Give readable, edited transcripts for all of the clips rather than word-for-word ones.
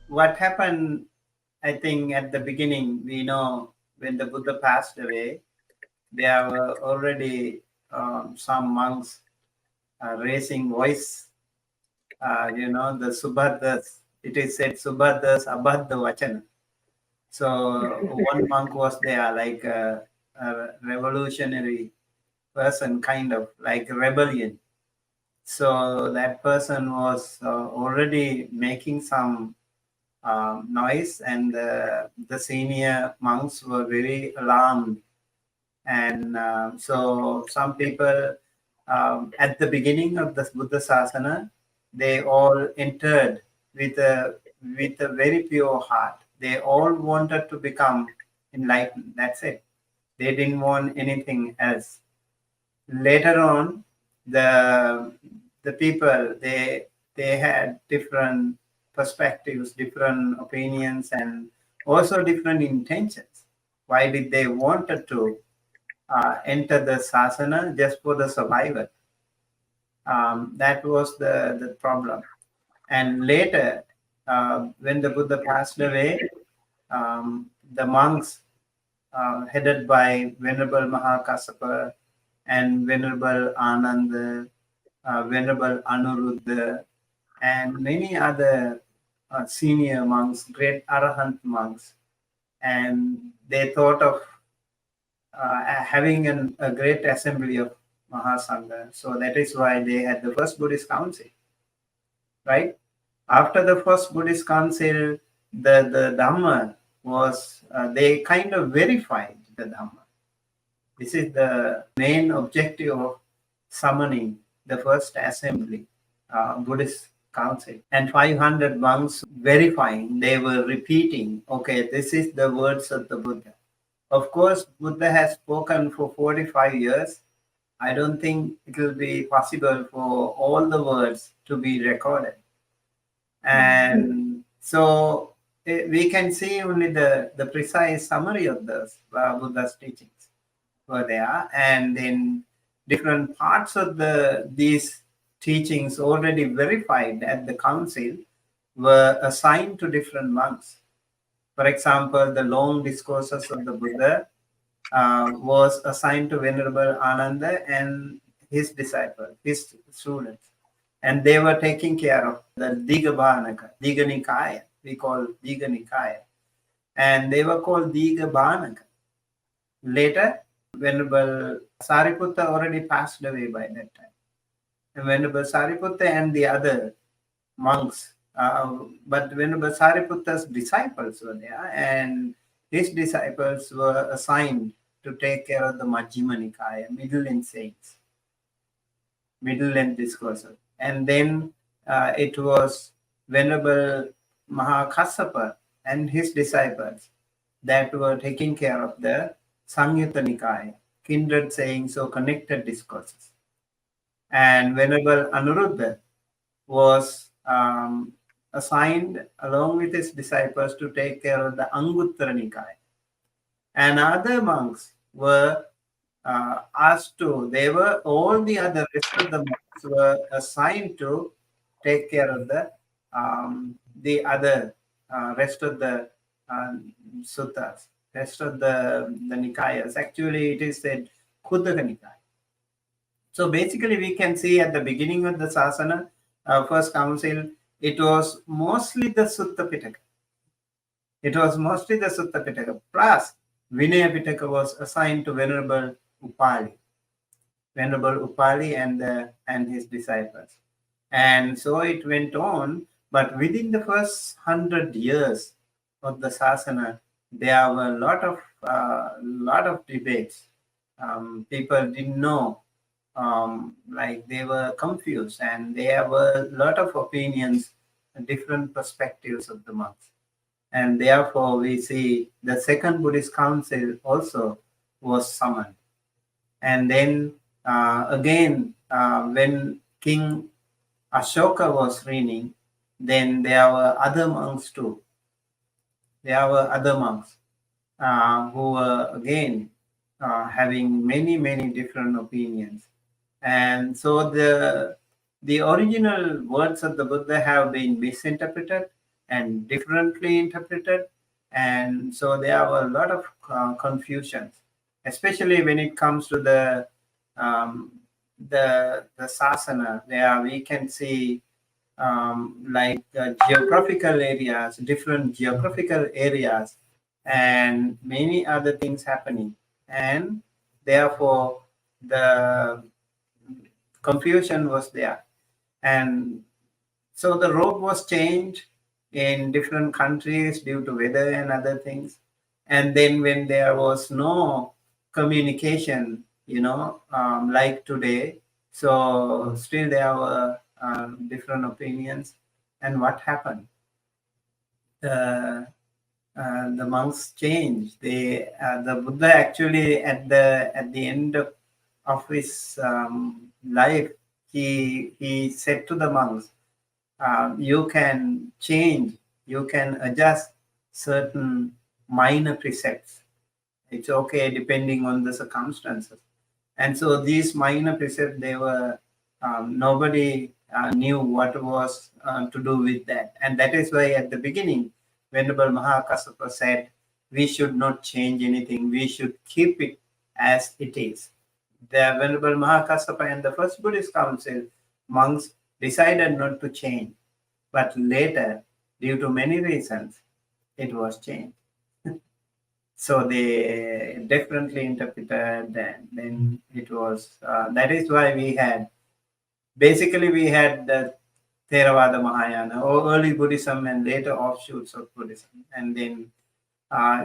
What happened, I think, at the beginning, we know when the Buddha passed away, there were already some monks raising voice, the Subhaddas. It is said Subhaddas abhadda vachana. So one monk was there, like a revolutionary person, kind of like a rebellion. So that person was already making some noise, and the senior monks were very alarmed. And so some people at the beginning of the Buddha Sasana, they all entered with a very pure heart. They all wanted to become enlightened. That's it. They didn't want anything else. Later on, the people, they had different perspectives, different opinions, and also different intentions. Why did they wanted to enter the sasana? Just for the survival. That was the problem. And later, when the Buddha passed away, the monks headed by Venerable Mahākassapa and Venerable Ananda, Venerable Anuruddha, and many other senior monks, great arhat monks, and they thought of having a great assembly of Mahāsāṃghika. So that is why they had the first Buddhist council, right? After the first Buddhist council, the Dhamma was, they kind of verified the Dhamma. This is the main objective of summoning the first assembly, Buddhist council. And 500 monks verifying, they were repeating, okay, this is the words of the Buddha. Of course, Buddha has spoken for 45 years. I don't think it will be possible for all the words to be recorded. And so we can see only the precise summary of the Buddha's teachings were there. And then different parts of these teachings already verified at the council were assigned to different monks. For example, the long discourses of the Buddha was assigned to Venerable Ananda and his disciples, his students. And they were taking care of the Digabhanaka, Diganikaya, we call Diganikaya. And they were called Digabhanaka. Later, Venerable Sariputta already passed away by that time. And Venerable Sariputta and the other monks, but Venerable Sariputta's disciples were there, and his disciples were assigned to take care of the Majjhima Nikaya, middle-length sayings, middle-length discourses. And then it was Venerable Mahākassapa and his disciples that were taking care of the Samyutta Nikaya, kindred sayings or connected discourses. And Venerable Anuruddha was assigned along with his disciples to take care of the Anguttara Nikaya. And other monks were asked to, all the other rest of the monks were assigned to take care of the other rest of the suttas, rest of the Nikayas. Actually, it is said Khuddaka Nikaya. So basically, we can see at the beginning of the Sasana, first council, it was mostly the Sutta Pitaka. It was mostly the Sutta Pitaka. Plus, Vinaya Pitaka was assigned to Venerable Upali. Venerable Upali and his disciples. And so it went on, but within the first 100 years of the Sasana, there were a lot of debates. People didn't know. Like they were confused, and there were a lot of opinions and different perspectives of the monks. And therefore, we see the second Buddhist council also was summoned. And then again, when King Ashoka was reigning, then there were other monks too. There were other monks who were again having many different opinions. And so the original words of the Buddha have been misinterpreted and differently interpreted, and so there are a lot of confusions, especially when it comes to the sasana, where we can see like geographical areas, different geographical areas, and many other things happening, and therefore the confusion was there. And so the road was changed in different countries due to weather and other things. And then when there was no communication, like today, so still there were different opinions. And what happened? The monks changed. The Buddha actually at the end of his life, he said to the monks, you can change, you can adjust certain minor precepts. It's okay depending on the circumstances. And so these minor precepts, they were nobody knew what was to do with that. And that is why at the beginning, Venerable Mahākassapa said, we should not change anything. We should keep it as it is. The Venerable Mahākassapa and the first Buddhist council, monks decided not to change. But later, due to many reasons, it was changed. So they differently interpreted, and then it was, that is why we had the Theravāda Mahāyāna, or early Buddhism and later offshoots of Buddhism. And then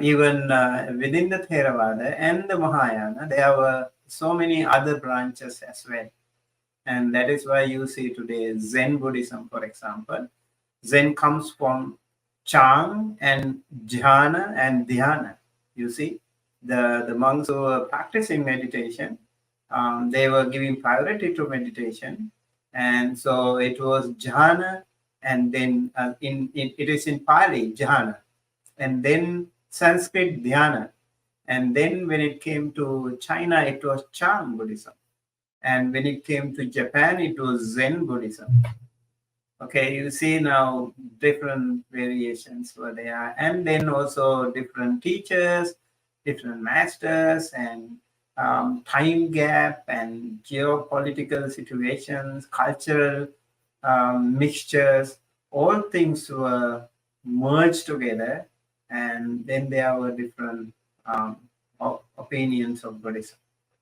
even within the Theravāda and the Mahāyāna, there were so many other branches as well. And that is why you see today Zen Buddhism, for example. Zen comes from Chang and Jhana and Dhyana. You see, the monks who were practicing meditation, they were giving priority to meditation. And so it was jhana, and then it is in Pali, jhana, and then Sanskrit, dhyana. And then when it came to China, it was Chan Buddhism. And when it came to Japan, it was Zen Buddhism. Okay, you see now different variations were there. And then also different teachers, different masters, and time gap and geopolitical situations, cultural mixtures, all things were merged together, and then there were different opinions of Buddhism.